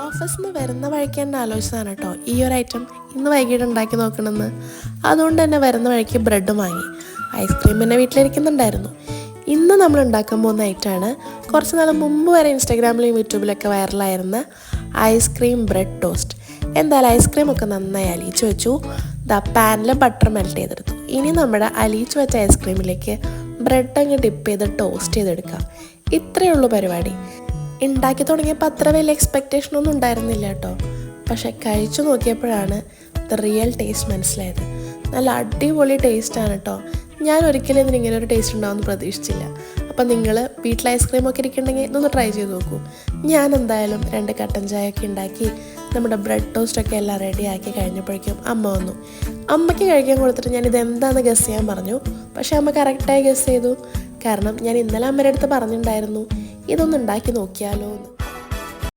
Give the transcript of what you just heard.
ഓഫീസിൽ നിന്ന് വരുന്ന വഴിക്ക് തന്നെ ആലോചിച്ചതാണ് കേട്ടോ ഈ ഒരു ഐറ്റം ഇന്ന് വൈകിട്ട് ഉണ്ടാക്കി നോക്കണമെന്ന്. അതുകൊണ്ട് തന്നെ വരുന്ന വഴിക്ക് ബ്രെഡും വാങ്ങി. ഐസ്ക്രീം പിന്നെ വീട്ടിലിരിക്കുന്നുണ്ടായിരുന്നു. ഇന്ന് നമ്മൾ ഉണ്ടാക്കാൻ പോകുന്ന ഐറ്റമാണ് കുറച്ച് നാൾ മുമ്പ് വരെ ഇൻസ്റ്റാഗ്രാമിലും യൂട്യൂബിലൊക്കെ വൈറലായിരുന്ന ഐസ്ക്രീം ബ്രെഡ് ടോസ്റ്റ്. എന്തായാലും ഐസ്ക്രീമൊക്കെ നന്നായി അലിയിച്ച് വെച്ചു. പാനിൽ ബട്ടർ മെൽറ്റ് ചെയ്തെടുത്തു. ഇനി നമ്മുടെ അലിയിച്ച് വെച്ച ഐസ്ക്രീമിലേക്ക് ബ്രെഡ് അങ്ങ് ഡിപ്പ് ചെയ്ത് ടോസ്റ്റ് ചെയ്തെടുക്കാം. ഇത്രയേ ഉള്ളൂ പരിപാടി. ഉണ്ടാക്കി തുടങ്ങിയപ്പോൾ അത്ര വലിയ എക്സ്പെക്റ്റേഷനൊന്നും ഉണ്ടായിരുന്നില്ല കേട്ടോ. പക്ഷെ കഴിച്ചു നോക്കിയപ്പോഴാണ് റിയൽ ടേസ്റ്റ് മനസ്സിലായത്. നല്ല അടിപൊളി ടേസ്റ്റാണ് കേട്ടോ. ഞാൻ ഒരിക്കലും ഇതിനിങ്ങനെ ഒരു ടേസ്റ്റ് ഉണ്ടാവുമെന്ന് പ്രതീക്ഷിച്ചില്ല. അപ്പം നിങ്ങൾ വീട്ടിൽ ഐസ്ക്രീമൊക്കെ ഇരിക്കുന്നുണ്ടെങ്കിൽ ഇതൊന്ന് ട്രൈ ചെയ്ത് നോക്കൂ. ഞാൻ എന്തായാലും 2 കട്ടൻ ചായയൊക്കെ ഉണ്ടാക്കി നമ്മുടെ ബ്രെഡ് ടോസ്റ്റൊക്കെ എല്ലാം റെഡിയാക്കി കഴിഞ്ഞപ്പോഴേക്കും അമ്മ വന്നു. അമ്മയ്ക്ക് കഴിക്കാൻ കൊടുത്തിട്ട് ഞാൻ ഇതെന്താണെന്ന് ഗസ് ചെയ്യാൻ പറഞ്ഞു. പക്ഷേ അമ്മ കറക്റ്റായി ഗസ് ചെയ്തു. കാരണം ഞാൻ ഇന്നലെ അമ്മയുടെ അടുത്ത് പറഞ്ഞിട്ടുണ്ടായിരുന്നു ഇതൊന്ന് ഉണ്ടാക്കി നോക്കിയാലോ എന്ന്.